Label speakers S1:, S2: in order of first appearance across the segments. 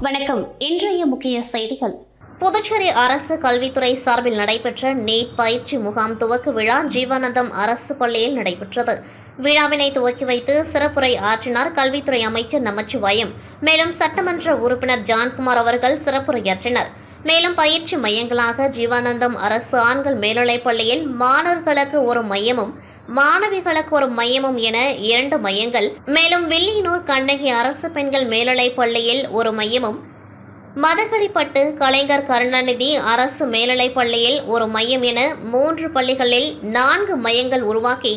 S1: வணக்கம். இன்றைய முக்கிய செய்திகள். புதுச்சேரி அரசு கல்வித்துறை சார்பில் நடைபெற்ற நீட் பயிற்சி முகாம் துவக்க விழா ஜீவானந்தம் அரசு பள்ளியில் நடைபெற்றது. விழாவினை துவக்கி வைத்து சிறப்புரை ஆற்றினார் கல்வித்துறை அமைச்சர் நமச்சிவாயம். மேலும் சட்டமன்ற உறுப்பினர் ஜான்குமார் அவர்கள் சிறப்புரையாற்றினர். மேலும் பயிற்சி மையங்களாக ஜீவானந்தம் அரசு ஆண்கள் மேல்நிலைப் பள்ளியில் மாணவர்களுக்கு ஒரு மையமும் மாணவிகளுக்கு ஒரு மையமும் என 2 மையங்கள், மேலும் வில்லியனூர் கண்ணகி அரசு பெண்கள் மேல்நிலைப் பள்ளியில் ஒரு மையமும், மதகடிப்பட்டு கலைஞர் கருணாநிதி அரசு மேல்நிலைப் பள்ளியில் ஒரு மையம் என 3 பள்ளிகளில் 4 மையங்கள் உருவாக்கி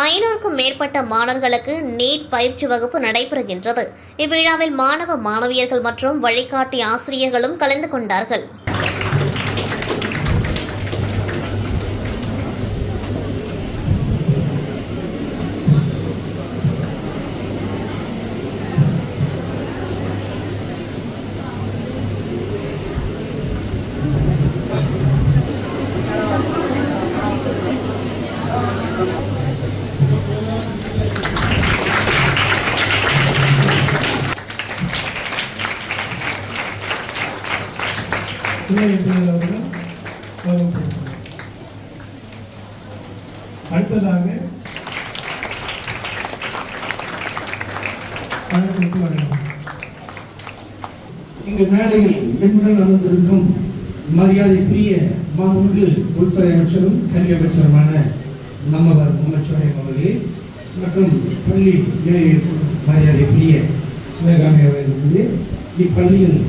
S1: 500க்கும் மேற்பட்ட மாணவர்களுக்கு நீட் பயிற்சி வகுப்பு நடைபெறுகின்றது. இவ்விழாவில் மாணவ மாணவியர்கள் மற்றும் வழிகாட்டி ஆசிரியர்களும் கலந்து கொண்டார்கள்.
S2: அடுத்ததாக இங்கு மேடையில் என்னுடன் அமர்ந்திருக்கும் மரியாதைக்குரிய மாண்புமிகு உள்துறை அமைச்சரும் கல்வி அமைச்சருமான நம்மவர் நமச்சிவாயம் அவர்களே மற்றும் பள்ளி மரியாதைக்குரிய சிவகாமி அவர்களே, இப்பள்ளியின்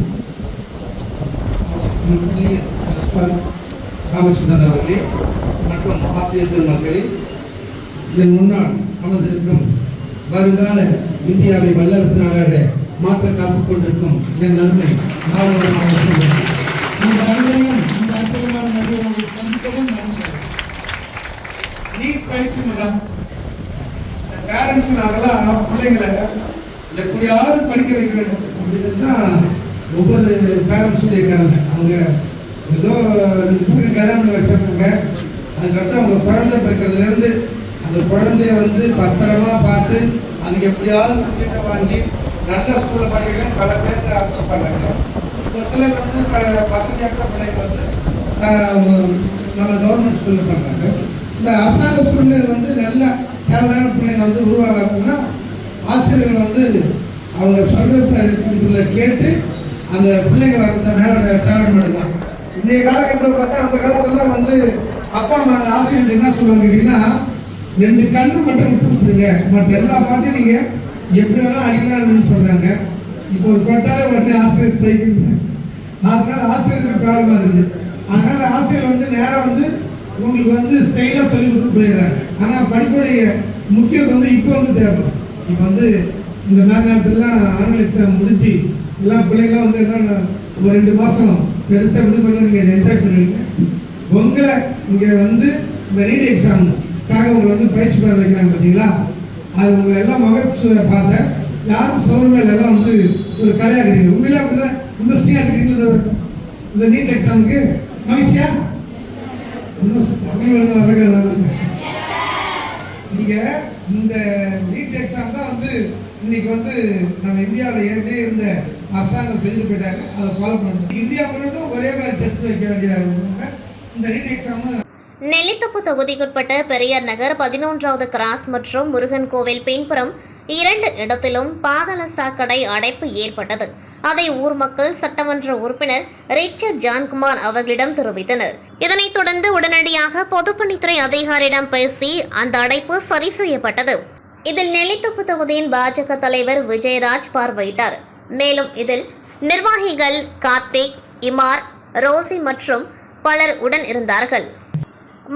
S2: ராமச்சந்திரன் அவர்களே மற்றும் ஆசிரியர்கள் மக்களே, இதன் முன்னால் அமர்ந்திருக்கும் வருங்கால இந்தியாவை வல்லரசு நாடாக மாற்ற காத்துக் கொண்டிருக்கும் என் நன்மை இந்த அனைவரையும் இந்த அற்புதமான நடிகர்களை சந்திப்பதும் நீட் பயிற்சி முகாம் பேரண்ட்ஸ் நாங்களாம் பிள்ளைங்களை எப்படியாவது படிக்க வைக்க வேண்டும் அப்படின்னு தான் ஒவ்வொரு பேரண்ட்ஸ் சொல்லியிருக்காங்க. அவங்க ஏதோ கல்யாணம் வச்சிருக்காங்க, அதுக்கடுத்து அவங்க குழந்தை பிறக்கிறதுலேருந்து அந்த குழந்தைய பத்திரமா பார்த்து அதுக்கு எப்படியாவது சீட்டை வாங்கி நல்ல ஸ்கூலில் படிக்கணும் பல பேருக்கு ஆசைப்படுறாங்க. ஒரு சிலர் வசதியற்ற பிள்ளைங்க நம்ம கவர்மெண்ட் ஸ்கூலில் பண்ணுறாங்க. இந்த அரசாங்க ஸ்கூலில் நல்ல தேவையான பிள்ளைங்க உருவாகணும்னா ஆசிரியர்கள் அவங்க சொல்கிற கேட்டு அந்த பிள்ளைங்க வர்றத மேலோட டேலண்ட் எடுக்கலாம். இன்றைய காலகட்டத்தில் பார்த்தா அந்த காலத்துலாம் அப்பா அம்மா ஆசிரியர் என்ன சொல்லுவாங்க கேட்டீங்கன்னா, 2 கண்ணு மட்டும் விட்டு வச்சுருங்க, மற்ற எல்லா பாட்டையும் நீங்கள் எப்படி வேணாலும் அடிக்கலாம்னு சொல்கிறாங்க. இப்போ ஒரு பட்டாலே உடனே ஆசிரியர் ஸ்ட்ரைக்குங்க. அதனால ஆசிரியருக்கு ப்ராப்ளமாக இருக்குது. அதனால ஆசிரியர் நேராக உங்களுக்கு ஸ்டைலாக சொல்லி கொடுத்து போயிடுறாங்க. ஆனால் படிப்புடைய முக்கியம் இப்போ தேவைப்படும். இப்போ இந்த மாதிரி நேரத்துலலாம் ஆனுவல் எக்ஸாம் முடிஞ்சு எல்லாம் பிள்ளைங்களாம் எல்லாம் ஒரு 2 மாதம் பெருசாக விடுபட்டு நீங்கள் என்ஜாய் பண்ணுவீங்க. உங்களை இங்கே இந்த நீட் எக்ஸாமுக்காக உங்களை பயிற்சி பெற வைக்கிறாங்க பார்த்தீங்களா, அது உங்கள் எல்லாம் மகத்துவ பார்த்தேன். யாரும் சோர்மேல் எல்லாம் ஒரு கலையாக இருக்கிறீங்க. உண்மையிலே அப்படிதான் இன்ட்ரெஸ்டிங்காக இருக்கிறீங்க. இந்த நீட் எக்ஸாமுக்கு மகிழ்ச்சியா நீங்கள் இந்த நீட் எக்ஸாம் தான் இன்னைக்கு நம்ம இந்தியாவில் ஏற்கனவே இருந்த அரசாங்கம் செஞ்சுட்டு போயிட்டாங்க. அதை ஃபாலோ பண்ணுறது இந்தியா முழுவதும் ஒரே மாதிரி டெஸ்ட் வைக்க வேண்டியதாக இந்த நீட் எக்ஸாம்.
S1: நெல்லித்தோப்பு தொகுதிக்குட்பட்ட பெரியார் நகர் 11வது கிராஸ் மற்றும் முருகன் கோவில் பின்புறம் 2 இடத்திலும் பாதாள சாக்கடை அடைப்பு ஏற்பட்டது. அதை ஊர் மக்கள் சட்டமன்ற உறுப்பினர் ரிச்சர்ட் ஜான்குமார் அவர்களிடம் தெரிவித்தனர். இதனைத் தொடர்ந்து உடனடியாக பொதுப்பணித்துறை அதிகாரியிடம் பேசி அந்த அடைப்பு சரி செய்யப்பட்டது. இதில் நெல்லித்தோப்பு தொகுதியின் பாஜக தலைவர் விஜயராஜ் பார்வையிட்டார். மேலும் இதில் நிர்வாகிகள் கார்த்திக், இமார், ரோசி மற்றும் பலர் உடன் இருந்தார்கள்.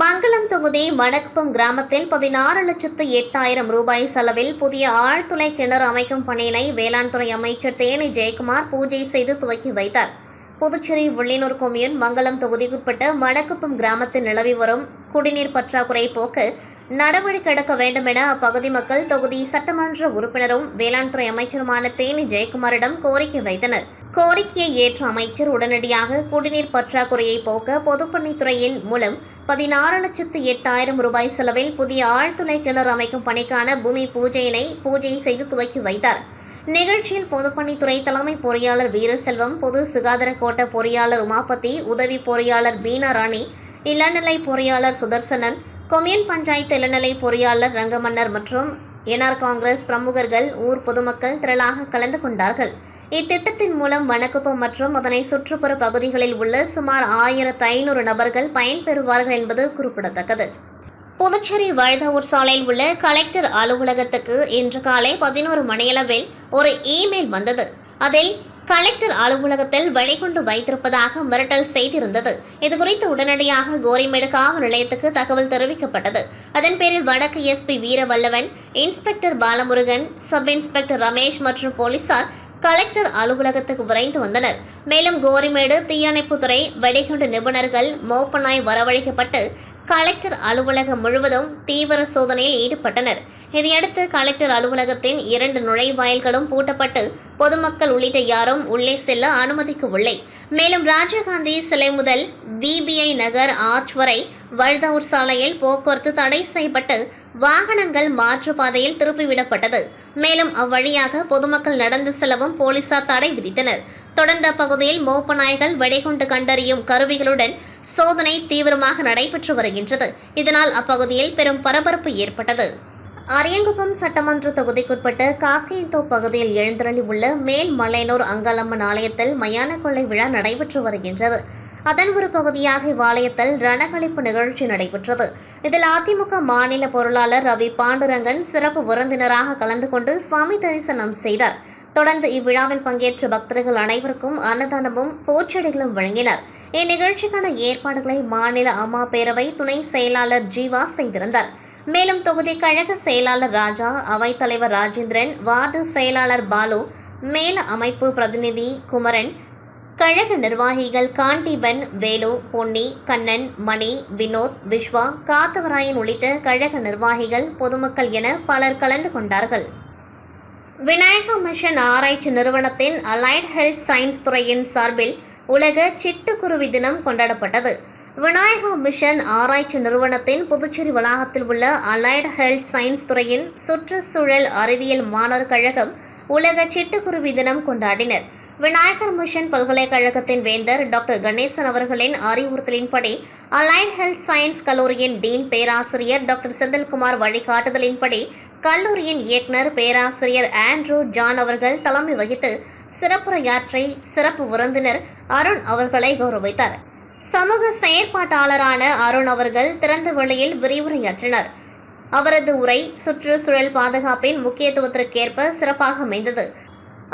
S1: மங்களம் தொகுதி மணக்குப்பம் கிராமத்தில் 16,08,000 ரூபாய் செலவில் புதிய ஆழ்துளை கிணறு அமைக்கும் பணியினை வேளாண் துறை அமைச்சர் தேனி ஜெயக்குமார் பூஜை செய்து துவக்கி வைத்தார். புதுச்சேரி வில்லியனூர் கொம்யூன் மங்களம் தொகுதிக்குட்பட்ட மணக்குப்பம் கிராமத்தில் நிலவி வரும் குடிநீர் பற்றாக்குறை போக்க நடவடிக்கை எடுக்க வேண்டும் என அப்பகுதி மக்கள் தொகுதி சட்டமன்ற உறுப்பினரும் வேளாண் துறை அமைச்சருமான தேனி ஜெயக்குமாரிடம் கோரிக்கை வைத்தனர். கோரிக்கையை ஏற்ற அமைச்சர் உடனடியாக குடிநீர் பற்றாக்குறையை போக்க பொதுப்பணித்துறையின் மூலம் 16,08,000 ரூபாய் செலவில் புதிய ஆழ்துளை கிணறு அமைக்கும் பணிக்கான பூமி பூஜை செய்து துவக்கி வைத்தார். நிகழ்ச்சியில் பொதுப்பணித்துறை தலைமை பொறியாளர் வீரசெல்வம், பொது சுகாதார கோட்ட பொறியாளர் உமாபதி, உதவி பொறியாளர் பீனா ராணி, இளநிலை பொறியாளர் சுதர்சனன், கொம்யூன் பஞ்சாயத்து இளநிலை பொறியாளர் ரங்கமன்னர் மற்றும் என்ஆர் காங்கிரஸ் பிரமுகர்கள், ஊர் பொதுமக்கள் திரளாக கலந்து கொண்டார்கள். இத்திட்டத்தின் மூலம் வனக்குப்பம் மற்றும் அதனை சுற்றுப்புற பகுதிகளில் உள்ள சுமார் 1500 நபர்கள் பயன்பெறுவார்கள் என்பது குறிப்பிடத்தக்கது. புதுச்சேரி வழுதாவூர் சாலையில் உள்ள கலெக்டர் அலுவலகத்துக்கு இன்று காலை 11 மணியளவில் ஒரு இமெயில் வந்தது. அதில் கலெக்டர் அலுவலகத்தில் வெடிகுண்டு வைத்திருப்பதாக மிரட்டல் செய்திருந்தது. இதுகுறித்து உடனடியாக கோரிமேடு காவல் நிலையத்துக்கு தகவல் தெரிவிக்கப்பட்டது. அதன் பேரில் வடக்கு SP Veeravallavan, inspector Balamurugan, sub inspector Ramesh மற்றும் போலீசார் கலெக்டர் அலுவலகத்துக்கு விரைந்து வந்தனர். மேலும் கோரிமேடு தீயணைப்புத்துறை, வெடிகுண்டு நிபுணர்கள், மோப்பனாய் வரவழைக்கப்பட்டு கலெக்டர் அலுவலகம் முழுவதும் தீவிர சோதனையில் ஈடுபட்டனர். இதையடுத்து கலெக்டர் அலுவலகத்தின் 2 நுழைவாயில்களும் பூட்டப்பட்டு பொதுமக்கள் உள்ளிட்ட யாரும் உள்ளே செல்ல அனுமதிக்கவில்லை. மேலும் ராஜீவ்காந்தி சிலை முதல் விபிஐ நகர் ஆர்ச் வரை வழுதாவூர் சாலையில் போக்குவரத்து தடை செய்யப்பட்டு வாகனங்கள் மாற்றுப்பாதையில் திருப்பிவிடப்பட்டது. மேலும் அவ்வழியாக பொதுமக்கள் நடந்து செல்லவும் போலீசார் தடை விதித்தனர். தொடர்ந்த பகுதியில் மோப்ப நாய்கள், வெடிகுண்டு கண்டறியும் கருவிகளுடன் சோதனை தீவிரமாக நடைபெற்று வருகின்றது. இதனால் அப்பகுதியில் பெரும் பரபரப்பு ஏற்பட்டது. அரியங்குப்பம் சட்டமன்ற தொகுதிக்குட்பட்ட காக்கையந்தோப் பகுதியில் எழுந்தருளி உள்ள மேல்மலையனூர் அங்காளம்மன் ஆலயத்தில் மயான கொள்ளை விழா நடைபெற்று வருகின்றது. அதன் ஒரு பகுதியாக இவ்வாலயத்தில் ரணகளிப்பு நிகழ்ச்சி நடைபெற்றது. இதில் அதிமுக மாநில பொருளாளர் ரவி பாண்டுரங்கன் சிறப்பு விருந்தினராக கலந்து கொண்டு சுவாமி தரிசனம் செய்தார். தொடர்ந்து இவ்விழாவில் பங்கேற்ற பக்தர்கள் அனைவருக்கும் அன்னதானமும் பூச்செடிகளும் வழங்கினர். இந்நிகழ்ச்சிக்கான ஏற்பாடுகளை மாநில அம்மா பேரவை துணை செயலாளர் ஜீவா செய்திருந்தார். மேலும் தொகுதி கழக செயலாளர் ராஜா, அவைத்தலைவர் ராஜேந்திரன், வார்டு செயலாளர் பாலு, மேல அமைப்பு பிரதிநிதி குமரன், கழக நிர்வாகிகள் காண்டிபன், வேலு, பொன்னி, கண்ணன், மணி, வினோத், விஸ்வா, காத்தவராயன் உள்ளிட்ட கழக நிர்வாகிகள், பொதுமக்கள் என பலர் கலந்து கொண்டார்கள். விநாயகா மிஷன் ஆராய்ச்சி நிறுவனத்தின் அலைட் ஹெல்த் சயின்ஸ் துறையின் சார்பில் உலக சிட்டுக்குருவி தினம் கொண்டாடப்பட்டது. விநாயகா மிஷன் ஆராய்ச்சி நிறுவனத்தின் புதுச்சேரி வளாகத்தில் உள்ள அலைட் ஹெல்த் சயின்ஸ் துறையின் சுற்றுச்சூழல் அறிவியல் மாணவர் கழகம் உலக சிட்டுக்குருவி தினம் கொண்டாடினர். விநாயகர் மிஷன் பல்கலைக்கழகத்தின் வேந்தர் டாக்டர் கணேசன் அவர்களின் அறிவுறுத்தலின்படி அலைட் ஹெல்த் சயின்ஸ் கல்லூரியின் டீன் பேராசிரியர் டாக்டர் செந்தில்குமார் வழிகாட்டுதலின்படி கல்லூரியின் இயக்குநர் பேராசிரியர் ஆண்ட்ரூ ஜான் அவர்கள் தலைமை வகித்து சிறப்புரையாற்றி சிறப்பு விருந்தினர் அருண் அவர்களை கௌரவித்தார். சமூக செயற்பாட்டாளரான அருண் அவர்கள் திறந்த வெளியில் விரிவுரையாற்றினார். அவரது உரை சுற்றுச்சூழல் பாதுகாப்பின் முக்கியத்துவத்திற்கேற்ப சிறப்பாக அமைந்தது.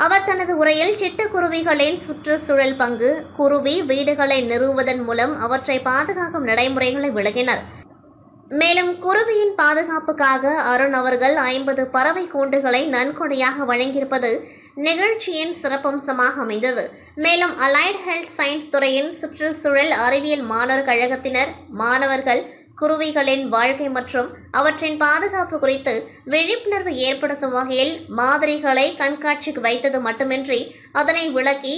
S1: அவர் தனது உரையில் சிட்டுக்குருவிகளின் சுற்றுச்சூழல் பங்கு, குருவி வீடுகளை நிறுவுவதன் மூலம் அவற்றை பாதுகாக்கும் நடைமுறைகளை விளக்கினார். மேலும் குருவியின் பாதுகாப்புக்காக அருண் அவர்கள் 50 பறவை கூண்டுகளை நன்கொடையாக வழங்கியிருப்பது நிகழ்ச்சியின் சிறப்பம்சமாக அமைந்தது. மேலும் அலைட் ஹெல்த் சயின்ஸ் துறையின் சுற்றுச்சூழல் அறிவியல் மாணவர் கழகத்தினர் மாணவர்கள் குருவிகளின் வாழ்க்கை மற்றும் அவற்றின் பாதுகாப்பு குறித்து விழிப்புணர்வு ஏற்படுத்தும் வகையில் மாதிரிகளை கண்காட்சிக்கு வைத்தது மட்டுமின்றி அதனை விளக்கி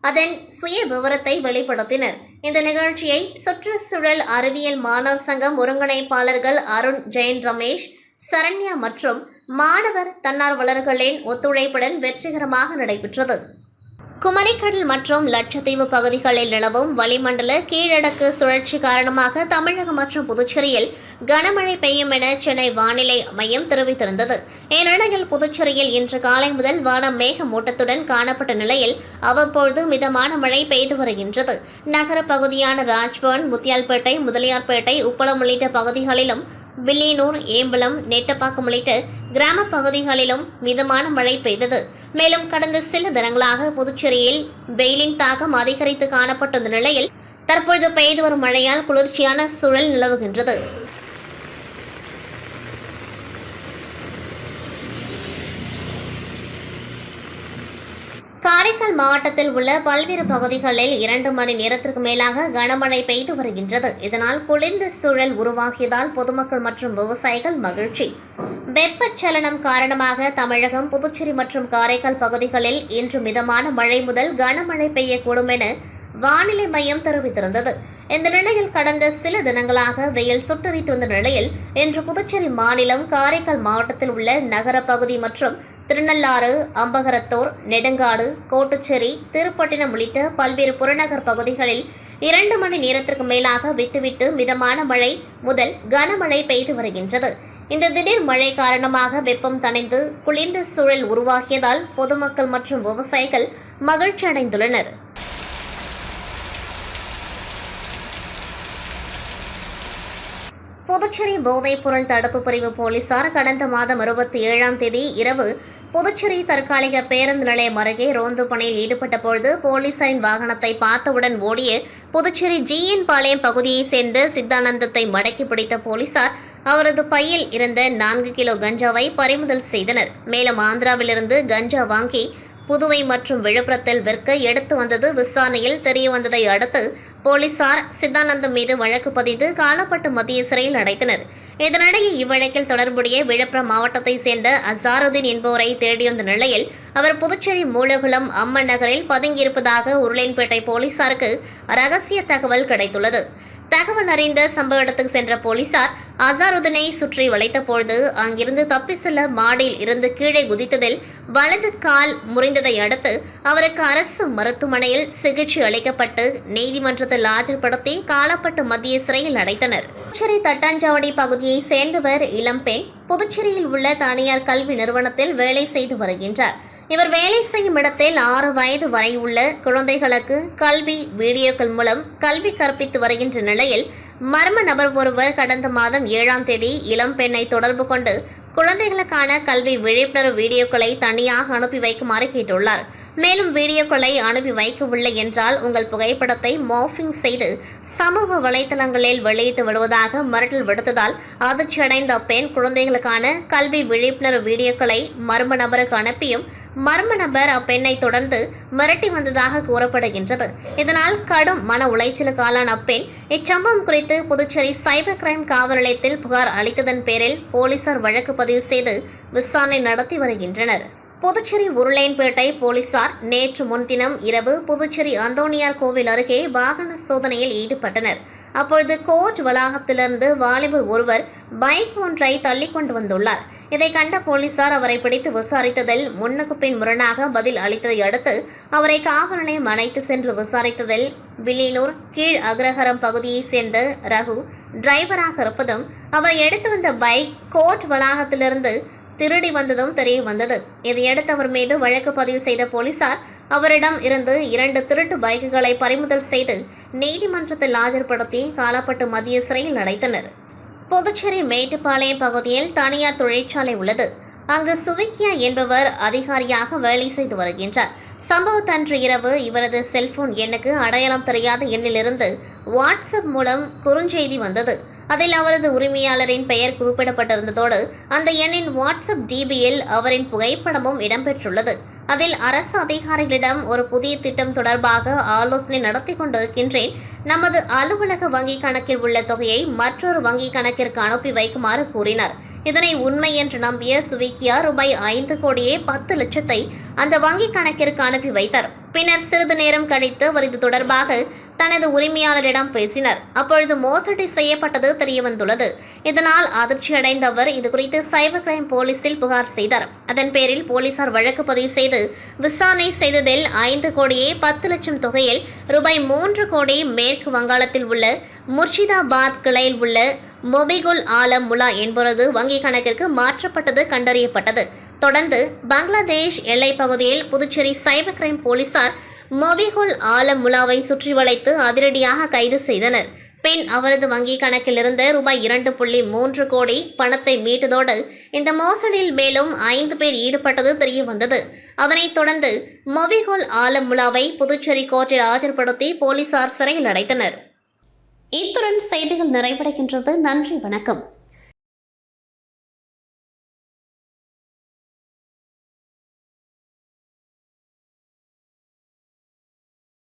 S1: அதன் சுய விவரத்தை வெளிப்படுத்தினர். இந்த நிகழ்ச்சியை சுற்றுச்சூழல் அறிவியல் மாணவர் சங்கம் ஒருங்கிணைப்பாளர்கள் அருண், ஜெயன், ரமேஷ், சரண்யா மற்றும் மாணவர் தன்னார்வலர்களின் ஒத்துழைப்புடன் வெற்றிகரமாக நடைபெற்றது. குமரிக்கடல் மற்றும் லட்சத்தீவு பகுதிகளில் நிலவும் வளிமண்டல கீழடுக்கு சுழற்சி காரணமாக தமிழகம் மற்றும் புதுச்சேரியில் கனமழை பெய்யும் என சென்னை வானிலை மையம் தெரிவித்திருந்தது. இந்நிலையில் புதுச்சேரியில் இன்று காலை முதல் வானம் மேகமூட்டத்துடன் காணப்பட்ட நிலையில் அவ்வப்பொழுது மிதமான மழை பெய்து வருகின்றது. நகர பகுதியான ராஜ்பவன், முத்தியால்பேட்டை, முதலியார்பேட்டை, உப்பளம் உள்ளிட்ட பகுதிகளிலும் வில்லியனூர், ஏம்பலம், நெட்டப்பாக்கம் உள்ளிட்ட கிராம பகுதிகளிலும் மிதமான மழை பெய்தது. மேலும் கடந்த சில தினங்களாக புதுச்சேரியில் வெயிலின் தாக்கம் அதிகரித்து காணப்பட்ட நிலையில் தற்பொழுது பெய்து வரும் மழையால் குளிர்ச்சியான சூழல் நிலவுகின்றது. காரைக்கால் மாவட்டத்தில் உள்ள பல்வேறு பகுதிகளில் 2 மணி நேரத்திற்கு மேலாக கனமழை பெய்து வருகின்றது. இதனால் குளிர்ந்த சூழல் உருவாகியதால் பொதுமக்கள் மற்றும் விவசாயிகள் மகிழ்ச்சி. வெப்பச்சலனம் காரணமாக தமிழகம், புதுச்சேரி மற்றும் காரைக்கால் பகுதிகளில் இன்று மிதமான மழை முதல் கனமழை பெய்யக்கூடும் என வானிலை மையம் தெரிவித்திருந்தது. இந்த நிலையில் கடந்த சில தினங்களாக வெயில் சுட்டரித்து வந்த நிலையில் இன்று புதுச்சேரி மாநிலம் காரைக்கால் மாவட்டத்தில் உள்ள நகர பகுதி மற்றும் திருநள்ளாறு, அம்பகரத்தூர், நெடுங்காடு, கோட்டுச்சேரி, திருப்பட்டினம் உள்ளிட்ட பல்வேறு புறநகர் பகுதிகளில் 2 மணி நேரத்திற்கு மேலாக விட்டுவிட்டு மிதமான மழை முதல் கனமழை பெய்து வருகின்றது. இந்த திடீர் மழை காரணமாக வெப்பம் தணிந்து குளிர்ந்த சூழல் உருவாகியதால் பொதுமக்கள் மற்றும் விவசாயிகள் மகிழ்ச்சி அடைந்துள்ளனர். புதுச்சேரி போதைப்பொருள் தடுப்பு பிரிவு போலீசார் கடந்த மாதம் 27ஆம் தேதி இரவு புதுச்சேரி தற்காலிக பேருந்து நிலையம் அருகே ரோந்து பணியில் ஈடுபட்ட பொழுது போலீசாரின் வாகனத்தை பார்த்தவுடன் ஓடிய புதுச்சேரி ஜிஎன் பாளையம் பகுதியைச் சேர்ந்த சித்தானந்தத்தை மடக்கி பிடித்த போலீசார் அவரது பையில் இருந்த 4 கிலோ கஞ்சாவை பறிமுதல் செய்தனர். மேலும் ஆந்திராவிலிருந்து கஞ்சா வாங்கி புதுவை மற்றும் விழுப்புரத்தில் விற்க எடுத்து வந்தது விசாரணையில் தெரியவந்ததை அடுத்து போலீசார் சித்தானந்தம் மீது வழக்கு பதிந்து காலப்பட்டு மத்திய சிறையில் அடைத்தனர். இதனிடையே இவ்வழக்கில் தொடர்புடைய விழுப்புரம் மாவட்டத்தைச் சேர்ந்த அசாருதீன் என்பவரை தேடிவந்த நிலையில் அவர் புதுச்சேரி மூலகுளம் அம்மன் நகரில் பதுங்கியிருப்பதாக உருளையன்பேட்டை போலீசாருக்கு ரகசிய தகவல் கிடைத்துள்ளது. தகவல் அறிந்த சம்பவ இடத்துக்கு சென்ற போலீசார் அசாருதீனை சுற்றி வளைத்தபொழுது அங்கிருந்து தப்பி செல்ல மாடியில் இருந்து கீழே குதித்ததில் வலது கால் முறிந்ததை அடுத்து அவருக்கு அரசு மருத்துவமனையில் சிகிச்சை அளிக்கப்பட்டு நீதிமன்றத்தில் ஆஜர்படுத்தி காலப்பட்டு மத்திய சிறையில் அடைத்தனர். புதுச்சேரி தட்டாஞ்சாவடி பகுதியை சேர்ந்தவர் இளம்பெண் புதுச்சேரியில் உள்ள தனியார் கல்வி நிறுவனத்தில் வேலை செய்து வருகின்றார். இவர் வேலை செய்யும் இடத்தில் 6 வயது வரை உள்ள குழந்தைகளுக்கு கல்வி வீடியோக்கள் மூலம் கல்வி கற்பித்து வருகின்ற நிலையில் மர்ம நபர் ஒருவர் கடந்த மாதம் 7ஆம் தேதி இளம்பெண்ணை தொடர்பு கொண்டு குழந்தைகளுக்கான கல்வி விழிப்புணர்வு வீடியோக்களை தனியாக அனுப்பி வைக்குமாறு கேட்டுள்ளார். மேலும் வீடியோக்களை அனுப்பி வைக்கவில்லை என்றால் உங்கள் புகைப்படத்தை மார்பிங் செய்து சமூக வலைதளங்களில் வெளியிட்டு விடுவதாக மிரட்டல் விடுத்ததால் அதிர்ச்சியடைந்த பெண் குழந்தைகளுக்கான கல்வி விழிப்புணர்வு வீடியோக்களை மர்ம நபருக்கு அனுப்பியும் மர்ம நபர் அப்பெண்ணை தொடர்ந்து மிரட்டி வந்ததாக கூறப்படுகின்றது. இதனால் கடும் மன உளைச்சலுக்கு ஆளான அப்பெண் இச்சம்பவம் குறித்து புதுச்சேரி சைபர் கிரைம் காவல் நிலையத்தில் புகார் அளித்ததன் பேரில் போலீசார் வழக்கு பதிவு செய்து விசாரணை நடத்தி வருகின்றனர். புதுச்சேரி உருளையன்பேட்டை போலீசார் நேற்று முன்தினம் இரவு புதுச்சேரி அந்தோணியார் கோவில் அருகே வாகன சோதனையில் ஈடுபட்டனர். அப்பொழுது கோர்ட் வளாகத்திலிருந்து வாலிபர் ஒருவர் பைக் ஒன்றை தள்ளி கொண்டு வந்துள்ளார். இதை கண்ட போலீசார் அவரை பிடித்து விசாரித்ததில் முன்னுக்கு பின் முரணாக பதில் அளித்ததை அடுத்து அவரை காவல் நிலையம் அழைத்து சென்று விசாரித்ததில் வில்லியனூர் கீழ் அக்ரஹாரம் பகுதியைச் சேர்ந்த ரகு டிரைவராக இருப்பதும் அவர் எடுத்து வந்த பைக் கோர்ட் வளாகத்திலிருந்து திருடி வந்ததும் தெரிய வந்தது. இதையடுத்து அவர் மீது வழக்கு பதிவு செய்த போலீசார் அவரிடம் இருந்து 2 திருட்டு பைக்குகளை பறிமுதல் செய்து நீதிமன்றத்தில் ஆஜர்படுத்தி காலப்பட்டு மத்திய சிறையில் அடைத்தனர். புதுச்சேரி மேட்டுப்பாளையம் பகுதியில் தனியார் தொழிற்சாலை உள்ளது. அங்கு சுவிக்கியா என்பவர் அதிகாரியாக வேலை செய்து வருகின்றார். சம்பவத்தன்று இரவு இவரது செல்போன் எண்ணுக்கு அடையாளம் தெரியாத எண்ணிலிருந்து வாட்ஸ்அப் மூலம் குறுஞ்செய்தி வந்தது. அதில் அவரது உரிமையாளரின் பெயர் குறிப்பிடப்பட்டிருந்ததோடு அந்த எண்ணின் வாட்ஸ்அப் டிபியில் அவரின் புகைப்படமும் இடம்பெற்றுள்ளது. அதில் அரசு அதிகாரிகளிடம் ஒரு புதிய திட்டம் தொடர்பாக ஆலோசனை நடத்தி கொண்டிருக்கின்றேன். நமது அலுவலக வங்கிக் கணக்கில் உள்ள தொகையை மற்றொரு வங்கிக் கணக்கிற்கு அனுப்பி வைக்குமாறு கூறினார். இதனை உண்மை என்று நம்பிய சுவிக்கியா ரூபாய் 5 கோடியே 10 லட்சத்தை அந்த வங்கிக் கணக்கிற்கு அனுப்பி வைத்தார். பின்னர் சிறிது நேரம் கழித்து அவர் இது தொடர்பாக தனது உரிமையாளரிடம் பேசினர். அப்பொழுது மோசடி செய்யப்பட்டது தெரியவந்துள்ளது. இதனால் அதிர்ச்சியடைந்த அவர் இதுகுறித்து சைபர் கிரைம் போலீசில் புகார் செய்தார். அதன் பேரில் போலீசார் வழக்கு பதிவு செய்து விசாரணை செய்ததில் 5 கோடியே 10 லட்சம் தொகையில் ரூபாய் 3 கோடி மேற்கு வங்காளத்தில் உள்ள முர்ஷிதாபாத் கிளையில் உள்ள மொபிகுல் ஆலம் முலா என்பவரது வங்கிக் கணக்கிற்கு மாற்றப்பட்டது கண்டறியப்பட்டது. தொடர்ந்து பங்களாதேஷ் எல்லைப் பகுதியில் புதுச்சேரி சைபர் கிரைம் போலீசார் மொபிகுல் ஆலம் முலாவை சுற்றி வளைத்து அதிரடியாக கைது செய்தனர். பின் அவரது வங்கிக் கணக்கில் இருந்த ரூபாய் 2.3 கோடி பணத்தை மீட்டதோடு இந்த மோசடியில் மேலும் 5 பேர் ஈடுபட்டது தெரியவந்தது. அதனைத் தொடர்ந்து மொபிகுல் ஆலம் முலாவை புதுச்சேரி கோர்ட்டில் ஆஜர்படுத்தி போலீசார் சிறையில் அடைத்தனர். இத்துடன் செய்திகள் நிறைவடைகின்றது. நன்றி, வணக்கம்.